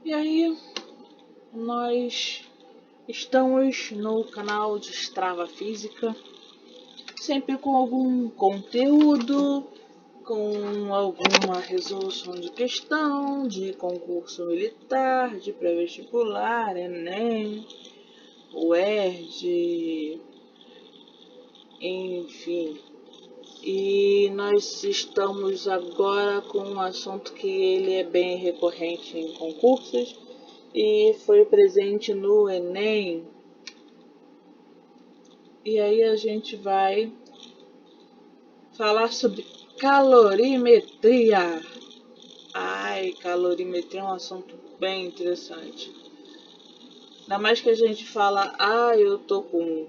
E aí, nós estamos no canal de Destrava Física, sempre com algum conteúdo, com alguma resolução de questão, de concurso militar, de pré-vestibular, Enem, UERJ, enfim. E nós estamos agora com um assunto que ele é bem recorrente em concursos e foi presente no Enem. E aí a gente vai falar sobre calorimetria. Ai, calorimetria é um assunto bem interessante. Ainda mais que a gente fala, eu tô com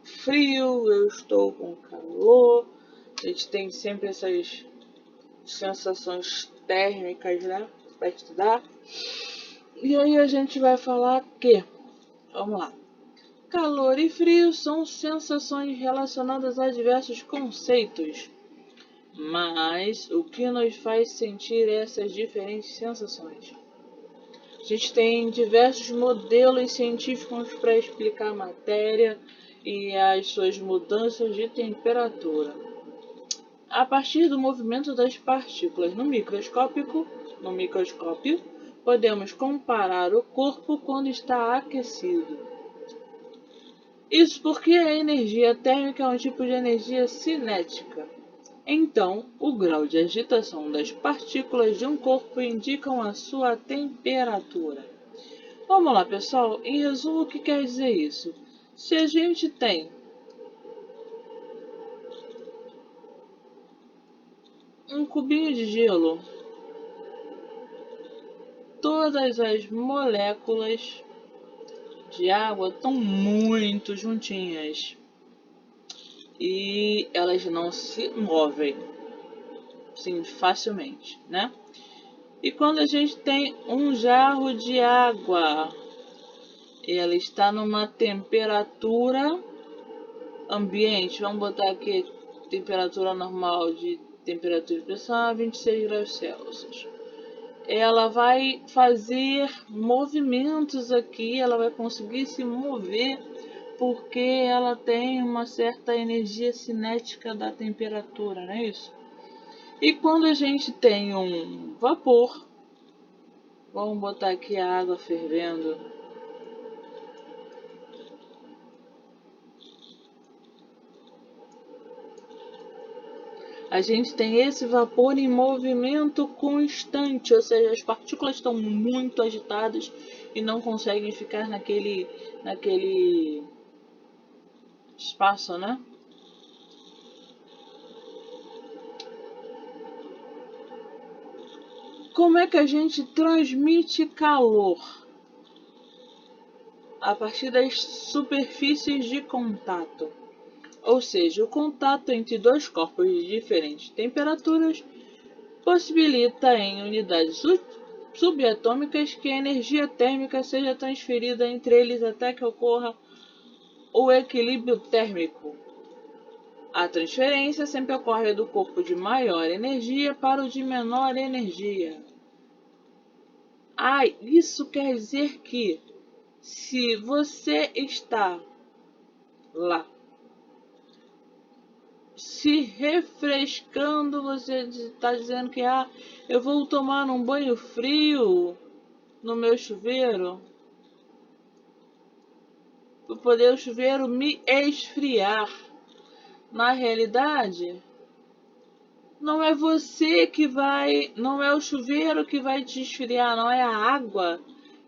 frio, eu estou com calor. A gente tem sempre essas sensações térmicas, né, para estudar. E aí a gente vai falar que, vamos lá, calor e frio são sensações relacionadas a diversos conceitos, mas o que nos faz sentir essas diferentes sensações? A gente tem diversos modelos científicos para explicar a matéria e as suas mudanças de temperatura. A partir do movimento das partículas no microscópio, podemos comparar o corpo quando está aquecido. Isso porque a energia térmica é um tipo de energia cinética. Então, o grau de agitação das partículas de um corpo indica a sua temperatura. Vamos lá, pessoal. Em resumo, o que quer dizer isso? Se a gente tem um cubinho de gelo, todas as moléculas de água estão muito juntinhas e elas não se movem assim facilmente, né? E quando a gente tem um jarro de água, ela está numa temperatura ambiente, vamos botar aqui temperatura normal de temperatura de pressão, 26 graus Celsius. Ela vai fazer movimentos aqui, ela vai conseguir se mover porque ela tem uma certa energia cinética da temperatura, não é isso? E quando a gente tem um vapor, vamos botar aqui a água fervendo. A gente tem esse vapor em movimento constante, ou seja, as partículas estão muito agitadas e não conseguem ficar naquele espaço, né? Como é que a gente transmite calor? A partir das superfícies de contato. Ou seja, o contato entre dois corpos de diferentes temperaturas possibilita em unidades subatômicas que a energia térmica seja transferida entre eles até que ocorra o equilíbrio térmico. A transferência sempre ocorre do corpo de maior energia para o de menor energia. Isso quer dizer que se você está lá se refrescando, você está dizendo que eu vou tomar um banho frio no meu chuveiro para poder o chuveiro me esfriar. Na realidade, não é você que vai, não é o chuveiro que vai te esfriar, não é a água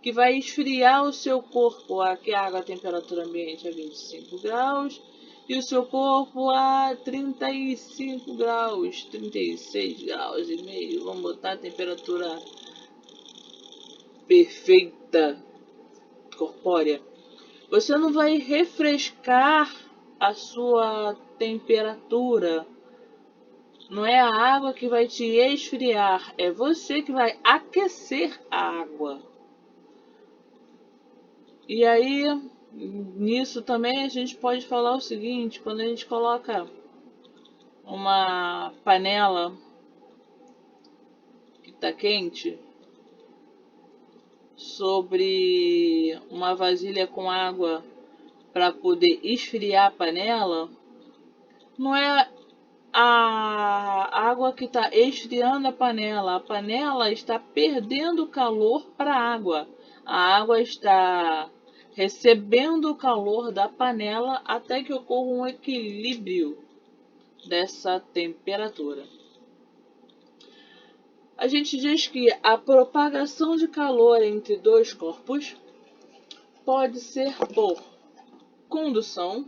que vai esfriar o seu corpo. Aqui a água, a temperatura ambiente é 25 graus e o seu corpo a 35 graus, 36 graus e meio. Vamos botar a temperatura perfeita corpórea. Você não vai refrescar a sua temperatura. Não é a água que vai te esfriar, é você que vai aquecer a água. E aí, nisso também a gente pode falar o seguinte, quando a gente coloca uma panela que está quente sobre uma vasilha com água para poder esfriar a panela, não é a água que está esfriando a panela está perdendo calor para a água está recebendo o calor da panela até que ocorra um equilíbrio dessa temperatura. A gente diz que a propagação de calor entre dois corpos pode ser por condução,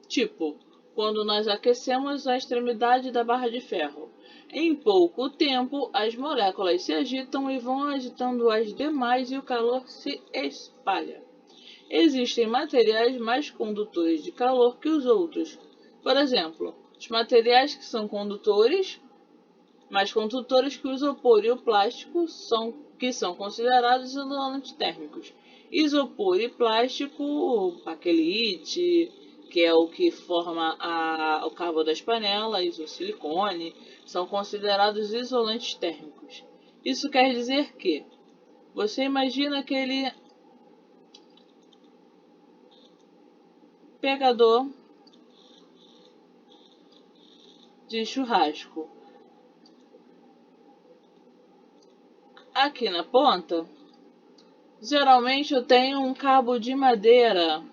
tipo quando nós aquecemos a extremidade da barra de ferro. Em pouco tempo, as moléculas se agitam e vão agitando as demais e o calor se espalha. Existem materiais mais condutores de calor que os outros. Por exemplo, os materiais que são condutores, mais condutores que o isopor e o plástico, que são considerados isolantes térmicos. Isopor e plástico, baquelite, que é o que forma o cabo das panelas, o silicone, são considerados isolantes térmicos. Isso quer dizer que você imagina aquele pegador de churrasco. Aqui na ponta, geralmente eu tenho um cabo de madeira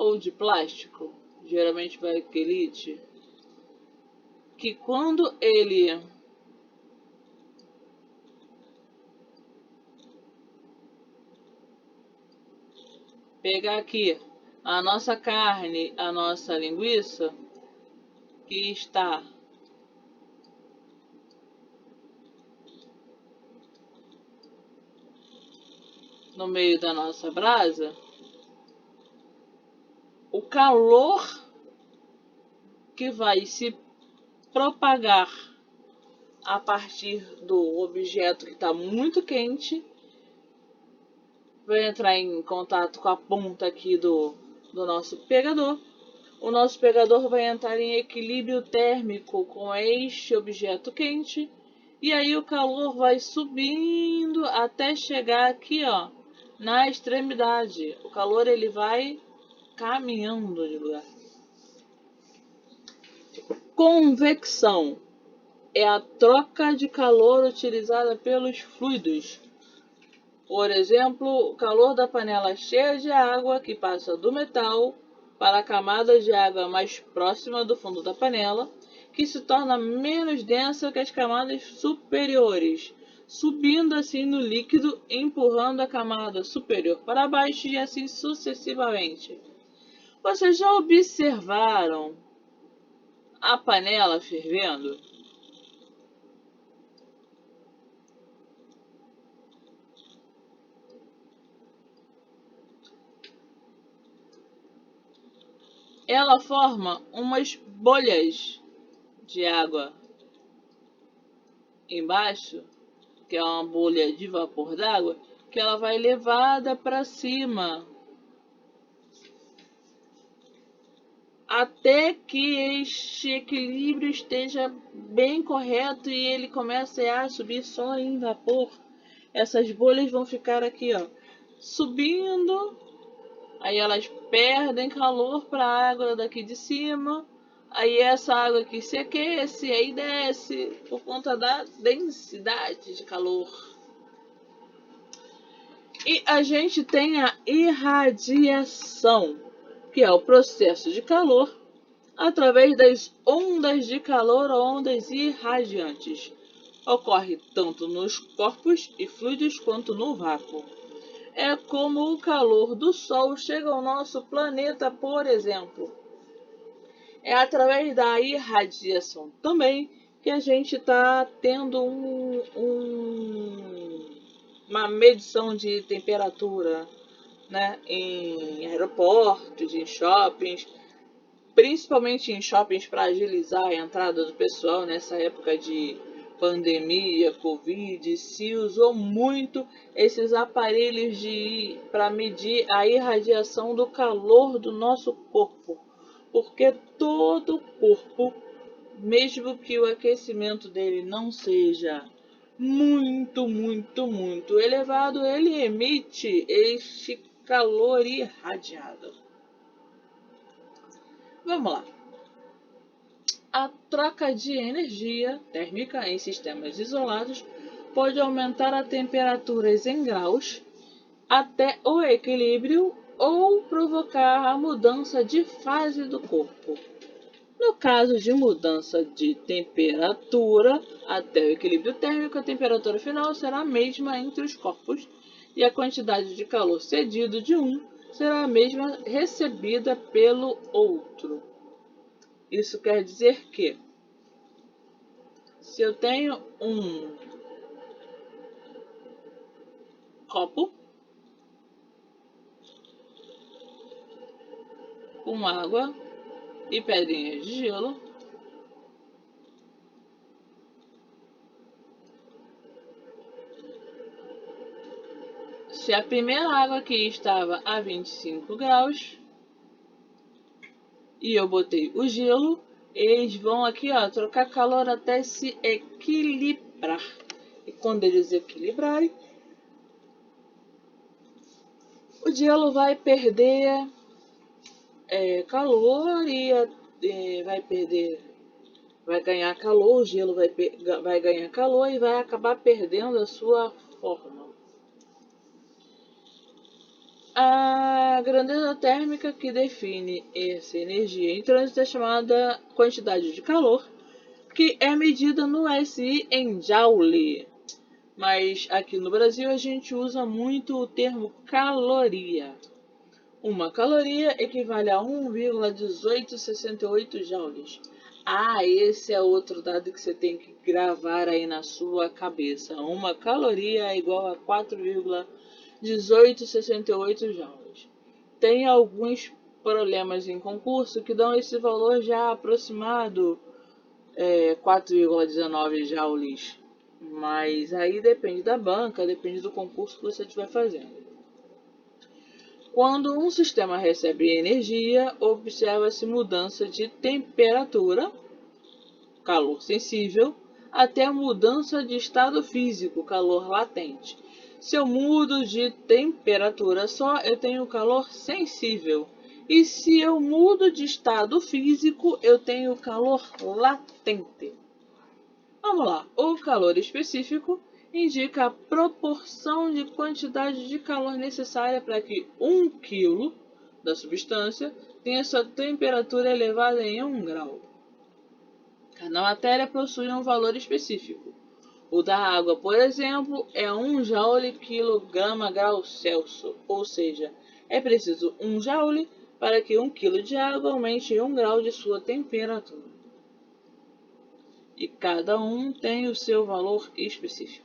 ou de plástico, geralmente baquelite, que quando ele pegar aqui a nossa carne, a nossa linguiça, que está no meio da nossa brasa, o calor que vai se propagar a partir do objeto que está muito quente vai entrar em contato com a ponta aqui do nosso pegador. O nosso pegador vai entrar em equilíbrio térmico com este objeto quente e aí o calor vai subindo até chegar aqui, ó, na extremidade. O calor ele vai caminhando de lugar. Convecção é a troca de calor utilizada pelos fluidos. Por exemplo, o calor da panela cheia de água que passa do metal para a camada de água mais próxima do fundo da panela, que se torna menos densa que as camadas superiores, subindo assim no líquido, empurrando a camada superior para baixo e assim sucessivamente. Vocês já observaram a panela fervendo? Ela forma umas bolhas de água embaixo, que é uma bolha de vapor d'água, que ela vai levada para cima até que este equilíbrio esteja bem correto e ele comece a subir só em vapor. Essas bolhas vão ficar aqui, ó, subindo. Aí elas perdem calor para a água daqui de cima. Aí essa água aqui se aquece, aí desce por conta da densidade de calor. E a gente tem a irradiação, que é o processo de calor através das ondas de calor ou ondas irradiantes. Ocorre tanto nos corpos e fluidos quanto no vácuo. É como o calor do Sol chega ao nosso planeta, por exemplo. É através da irradiação também que a gente está tendo uma medição de temperatura, né, em aeroportos, em shoppings, principalmente em shoppings para agilizar a entrada do pessoal nessa época de pandemia, Covid, se usou muito esses aparelhos para medir a irradiação do calor do nosso corpo, porque todo o corpo mesmo que o aquecimento dele não seja muito elevado, ele emite este calor irradiado. Vamos lá. A troca de energia térmica em sistemas isolados pode aumentar a temperaturas em graus até o equilíbrio ou provocar a mudança de fase do corpo. No caso de mudança de temperatura até o equilíbrio térmico, a temperatura final será a mesma entre os corpos e a quantidade de calor cedido de um será a mesma recebida pelo outro. Isso quer dizer que, se eu tenho um copo com água e pedrinhas de gelo, se a primeira água aqui estava a 25 graus e eu botei o gelo, eles vão aqui, ó, trocar calor até se equilibrar. E quando eles equilibrarem, o gelo vai perder calor e vai ganhar calor, o gelo vai ganhar calor e vai acabar perdendo a sua forma. A grandeza térmica que define essa energia em trânsito é chamada quantidade de calor, que é medida no SI em Joule. Mas aqui no Brasil a gente usa muito o termo caloria. Uma caloria equivale a 1,1868 joules. Esse é outro dado que você tem que gravar aí na sua cabeça. Uma caloria é igual a 4,1868 joules. Tem alguns problemas em concurso que dão esse valor já aproximado, 4,19 joules. Mas aí depende da banca, depende do concurso que você estiver fazendo. Quando um sistema recebe energia, observa-se mudança de temperatura, calor sensível, até a mudança de estado físico, calor latente. Se eu mudo de temperatura só, eu tenho calor sensível. E se eu mudo de estado físico, eu tenho calor latente. Vamos lá. O calor específico indica a proporção de quantidade de calor necessária para que 1 kg da substância tenha sua temperatura elevada em 1 grau. Cada matéria possui um valor específico. O da água, por exemplo, é 1 joule quilograma grau Celsius, ou seja, é preciso 1 joule para que 1 kg de água aumente 1 grau de sua temperatura. E cada um tem o seu valor específico.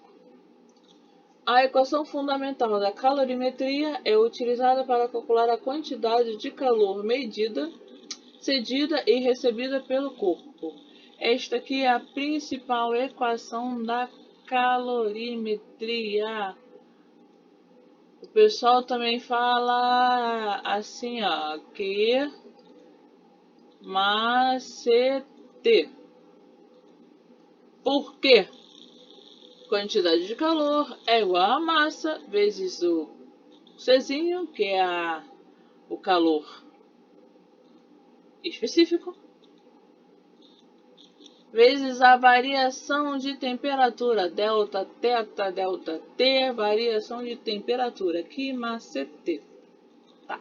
A equação fundamental da calorimetria é utilizada para calcular a quantidade de calor medida, cedida e recebida pelo corpo. Esta aqui é a principal equação da calorimetria. O pessoal também fala assim, ó, Q macete. Por quê? Quantidade de calor é igual a massa vezes o Czinho, que é o calor específico, vezes a variação de temperatura, delta, teta, delta, T, variação de temperatura, que macete. Tá.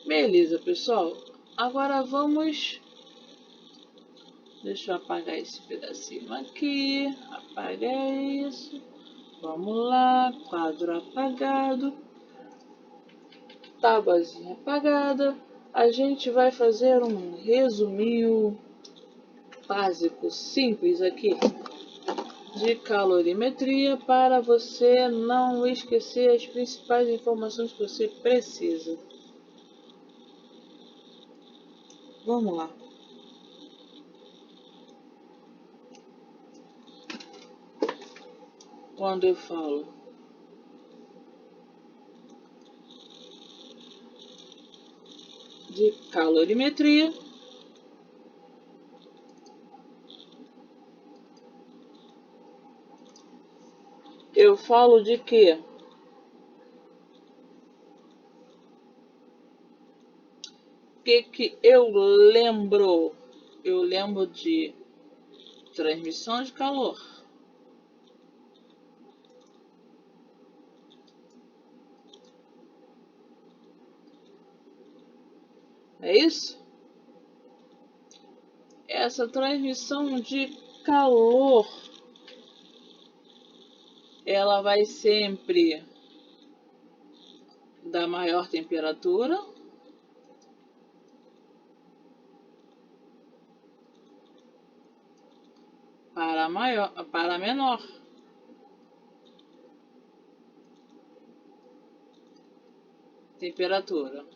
Beleza, pessoal. Agora vamos... Deixa eu apagar esse pedacinho aqui. Apaga isso. Vamos lá. Quadro apagado. Tábuazinha apagada. A gente vai fazer um resuminho básico, simples aqui, de calorimetria para você não esquecer as principais informações que você precisa. Vamos lá. Quando eu falo de calorimetria, eu falo de quê? O que eu lembro? Eu lembro de transmissão de calor. É isso? Essa transmissão de calor, ela vai sempre da maior temperatura para a menor. Temperatura.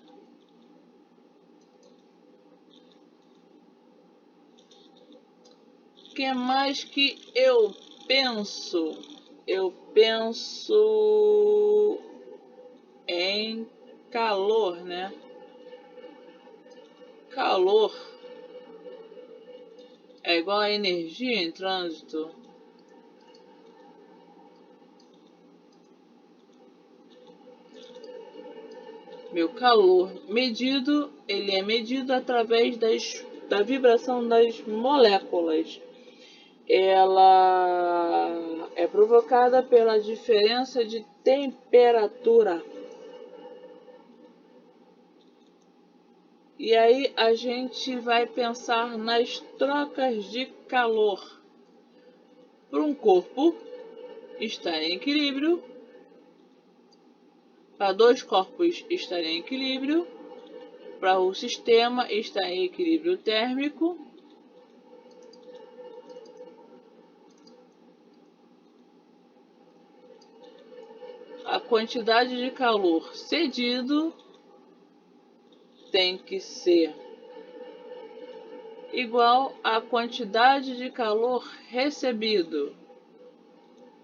O que mais que eu penso? Eu penso em calor, né? Calor é igual a energia em trânsito. Meu calor medido, ele é medido através da vibração das moléculas. Ela é provocada pela diferença de temperatura. E aí a gente vai pensar nas trocas de calor. Para um corpo estar em equilíbrio, para dois corpos estarem em equilíbrio, para o sistema estar em equilíbrio térmico, a quantidade de calor cedido tem que ser igual à quantidade de calor recebido,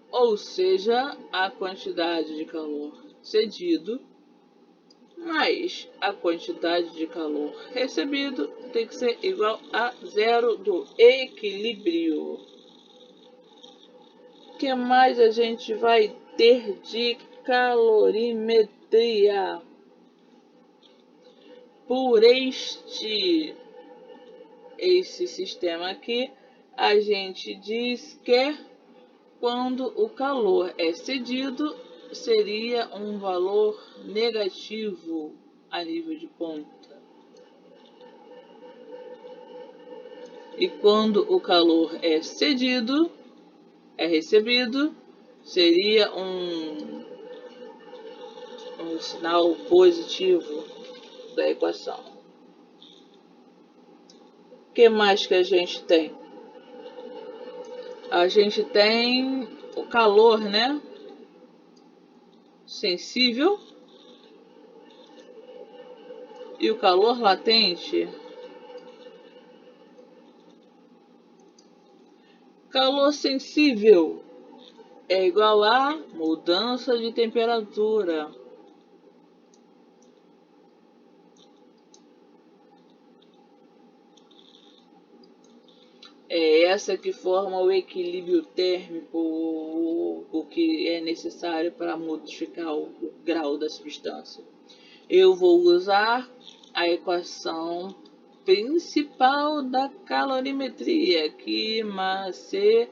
ou seja, a quantidade de calor cedido mais a quantidade de calor recebido tem que ser igual a zero do equilíbrio. O que mais a gente vai ter de calorimetria? Por esse sistema aqui, a gente diz que quando o calor é cedido, seria um valor negativo a nível de ponta. E quando o calor é cedido, é recebido, seria um sinal positivo da equação. O que mais que a gente tem? A gente tem o calor, né? Sensível e o calor latente. Calor sensível é igual a mudança de temperatura. É essa que forma o equilíbrio térmico, o que é necessário para modificar o grau da substância. Eu vou usar a equação principal da calorimetria, QMACT.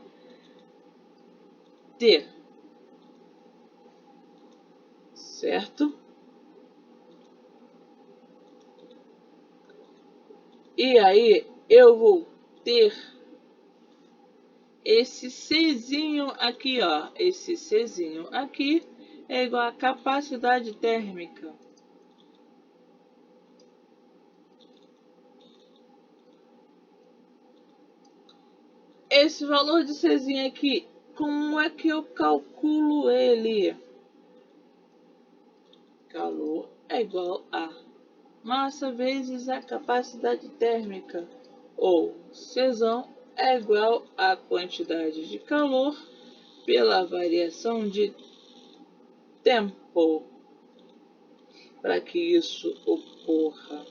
Certo? E aí eu vou ter esse Czinho aqui, ó. Esse Czinho aqui é igual a capacidade térmica. Esse valor de Czinho aqui, como é que eu calculo ele? Calor é igual a massa vezes a capacidade térmica, ou Czão é igual à quantidade de calor pela variação de tempo para que isso ocorra.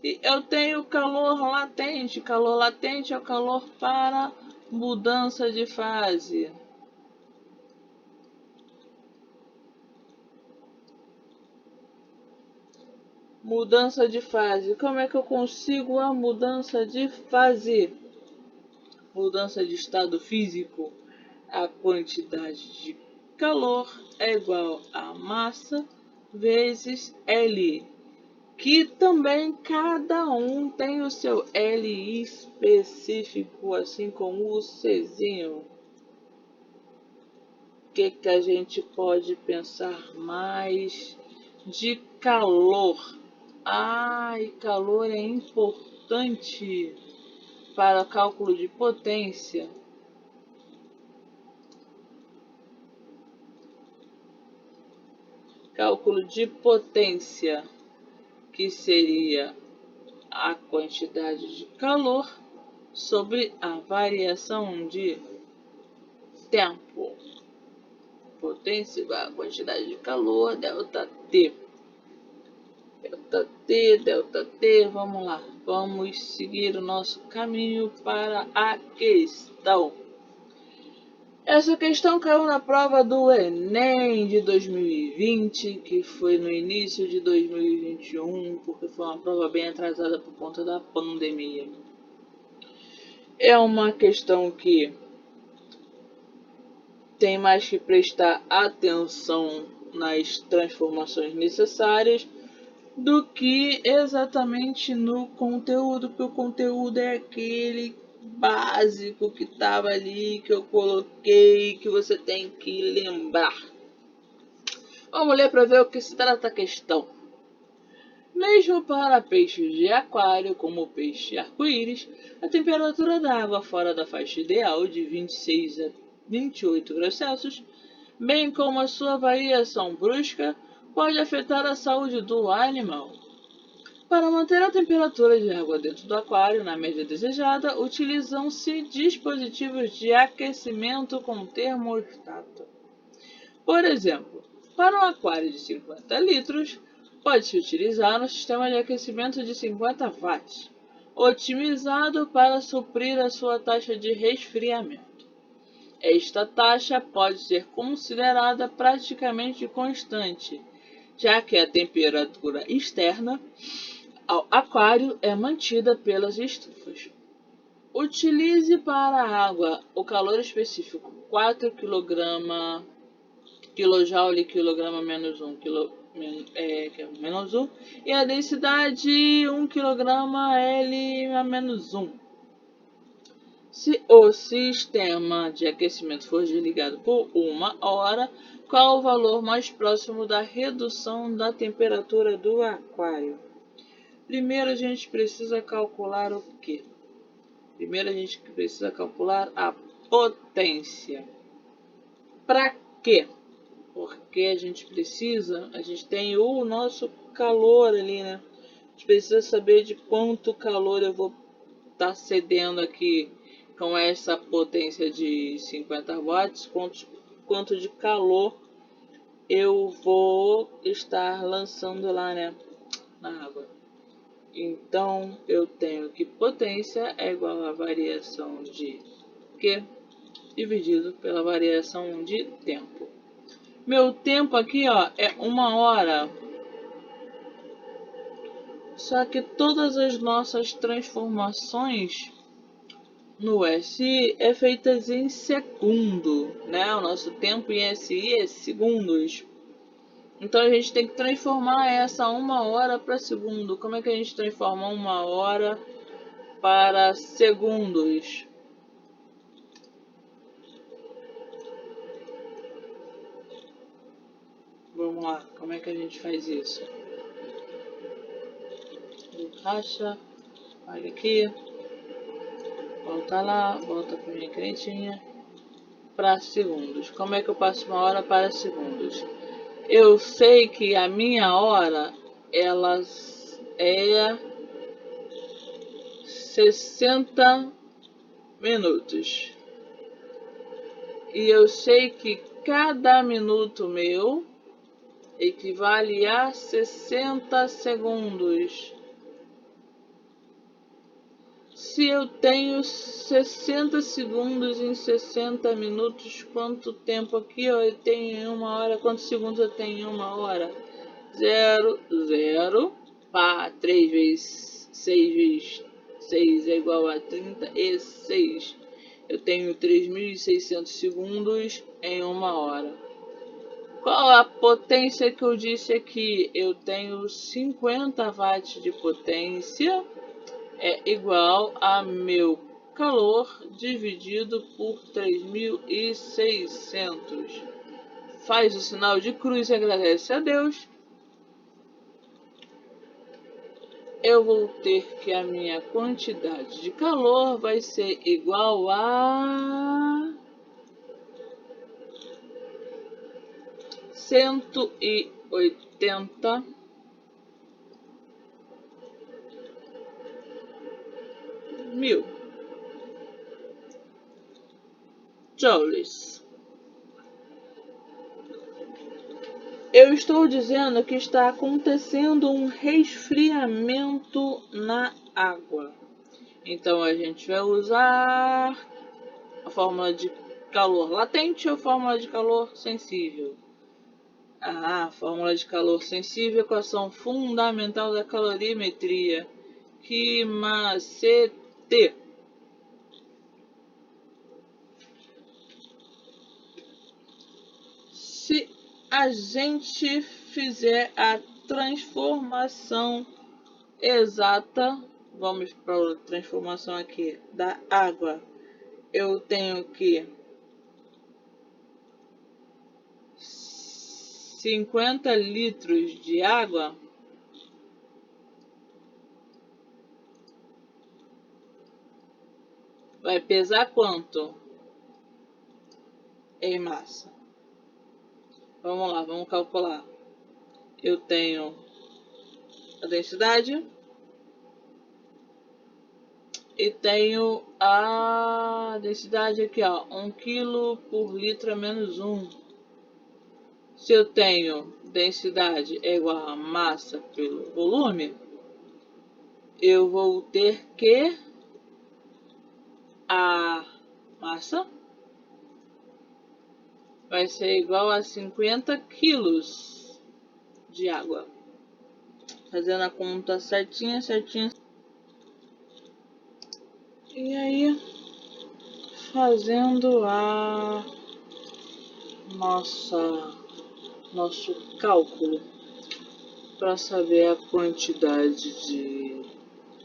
E eu tenho calor latente. Calor latente é o calor para Mudança de fase. Mudança de fase. Como é que eu consigo a mudança de fase? Mudança de estado físico. A quantidade de calor é igual a massa vezes L, que também cada um tem o seu L específico, assim como o Czinho. O que a gente pode pensar mais de calor? E calor é importante para o cálculo de potência. Cálculo de potência, que seria a quantidade de calor sobre a variação de tempo. Potência igual a quantidade de calor, ΔT. ΔT, vamos lá. Vamos seguir o nosso caminho para a questão. Essa questão caiu na prova do Enem de 2020, que foi no início de 2021, porque foi uma prova bem atrasada por conta da pandemia. É uma questão que tem mais que prestar atenção nas transformações necessárias do que exatamente no conteúdo, porque o conteúdo é aquele básico que estava ali, que eu coloquei, que você tem que lembrar. Vamos ler para ver o que se trata a questão. Mesmo para peixes de aquário, como o peixe arco-íris, a temperatura da água fora da faixa ideal de 26 a 28 graus Celsius, bem como a sua variação brusca, pode afetar a saúde do animal. Para manter a temperatura de água dentro do aquário na média desejada, utilizam-se dispositivos de aquecimento com termostato. Por exemplo, para um aquário de 50 litros, pode-se utilizar um sistema de aquecimento de 50 watts, otimizado para suprir a sua taxa de resfriamento. Esta taxa pode ser considerada praticamente constante, já que a temperatura externa ao aquário é mantida pelas estufas. Utilize para a água o calor específico 4 kg menos 1 menos 1 e a densidade 1 kg L a menos 1. Se o sistema de aquecimento for desligado por 1 hora, qual o valor mais próximo da redução da temperatura do aquário? Primeiro a gente precisa calcular o quê? Primeiro a gente precisa calcular a potência. Para quê? Porque a gente tem o nosso calor ali, né? A gente precisa saber de quanto calor eu vou estar cedendo aqui com essa potência de 50 watts, quanto de calor eu vou estar lançando lá, né, na água. Então, eu tenho que potência é igual a variação de Q dividido pela variação de tempo. Meu tempo aqui, ó, é 1 hora. Só que todas as nossas transformações no SI é feitas em segundo, né? O nosso tempo em SI é segundos. Então a gente tem que transformar essa 1 hora para segundo. Como é que a gente transforma 1 hora para segundos? Vamos lá, como é que a gente faz isso? Racha, olha aqui, volta lá, volta para minha canetinha, para segundos. Como é que eu passo 1 hora para segundos? Eu sei que a minha hora, ela é 60 minutos. E eu sei que cada minuto meu equivale a 60 segundos. Se eu tenho 60 segundos em 60 minutos, quanto tempo aqui eu tenho em 1 hora? Quantos segundos eu tenho em 1 hora? 0, 0. Pá, 3 vezes 6 vezes 6 é igual a 36. Eu tenho 3.600 segundos em 1 hora. Qual a potência que eu disse aqui? Eu tenho 50 watts de potência. É igual a meu calor dividido por 3.600. Faz o sinal de cruz e agradece a Deus. Eu vou ter que a minha quantidade de calor vai ser igual a 180 mil joules. Eu estou dizendo que está acontecendo um resfriamento na água. Então a gente vai usar a fórmula de calor latente ou a fórmula de calor sensível? A fórmula de calor sensível, equação fundamental da calorimetria. Que macete! Se a gente fizer a transformação exata, vamos para a transformação aqui da água, eu tenho que 50 litros de água vai pesar quanto em massa? Vamos lá, vamos calcular. Eu tenho a densidade e tenho a densidade aqui, ó, 1 kg por litro a menos 1. Se eu tenho densidade é igual a massa pelo volume, eu vou ter que a massa vai ser igual a 50 quilos de água. Fazendo a conta certinha. E aí, fazendo nosso cálculo para saber a quantidade de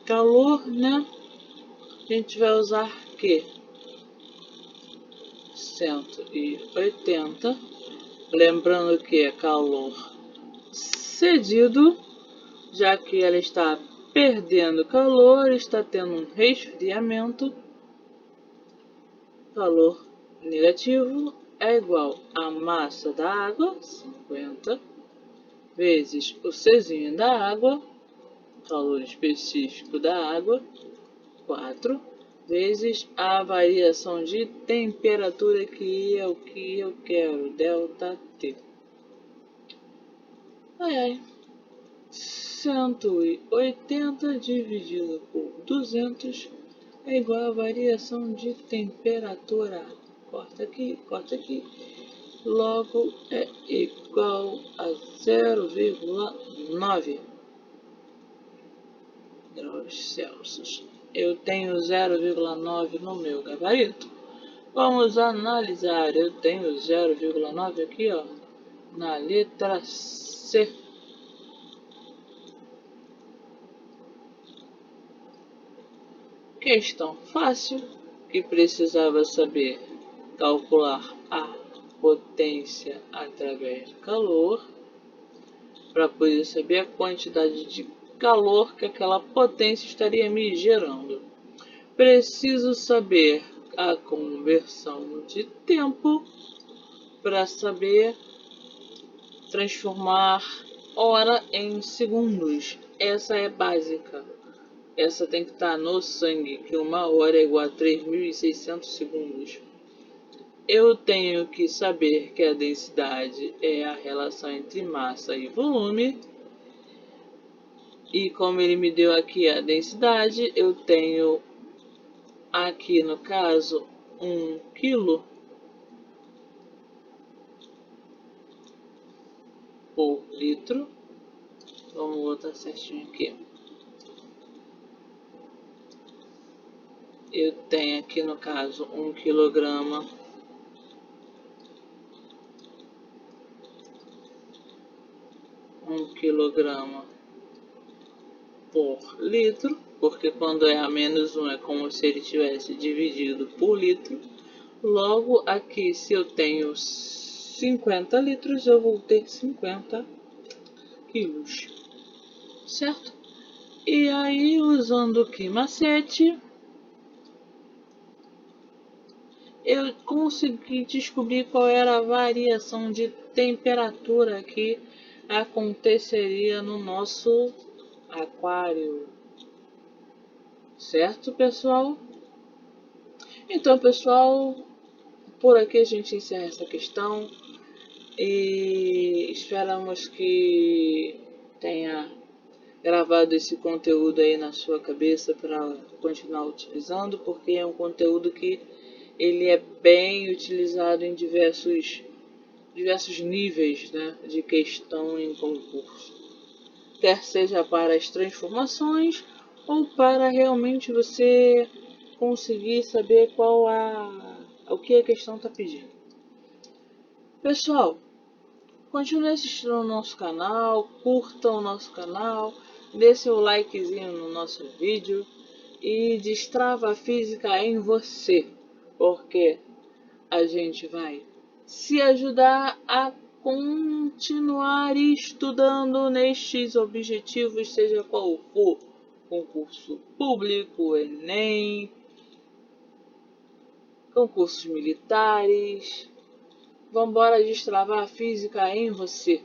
calor, né? A gente vai usar que 180, lembrando que é calor cedido, já que ela está perdendo calor, está tendo um resfriamento. Calor negativo é igual a massa da água, 50, vezes o Czinho da água, calor específico da água, 4, vezes a variação de temperatura que é o que eu quero, ΔT. 180 dividido por 200 é igual a variação de temperatura. Corta aqui. Logo é igual a 0,9 graus Celsius. Eu tenho 0,9 no meu gabarito. Vamos analisar. Eu tenho 0,9 aqui, ó, na letra C. Questão fácil que precisava saber calcular a potência através de calor para poder saber a quantidade de calor que aquela potência estaria me gerando. Preciso saber a conversão de tempo para saber transformar hora em segundos. Essa é básica. Essa tem que estar no sangue, que 1 hora é igual a 3.600 segundos. Eu tenho que saber que a densidade é a relação entre massa e volume. E como ele me deu aqui a densidade, eu tenho aqui no caso 1 quilo por litro. Vamos botar certinho aqui. Eu tenho aqui no caso 1 quilograma por litro, porque quando é a menos 1 é como se ele tivesse dividido por litro. Logo aqui, se eu tenho 50 litros, eu vou ter 50 quilos, certo? E aí, usando o macete, eu consegui descobrir qual era a variação de temperatura que aconteceria no nosso aquário. Certo, pessoal? Então, pessoal, por aqui a gente encerra essa questão e esperamos que tenha gravado esse conteúdo aí na sua cabeça para continuar utilizando, porque é um conteúdo que ele é bem utilizado em diversos níveis, né, de questão em concurso. Quer seja para as transformações ou para realmente você conseguir saber o que a questão está pedindo. Pessoal, continue assistindo ao nosso canal, curtam o nosso canal, dê seu likezinho no nosso vídeo e destrava a física em você, porque a gente vai se ajudar a continuar estudando nestes objetivos, seja qual for, concurso público, Enem, concursos militares. Vamos embora destravar a física em você.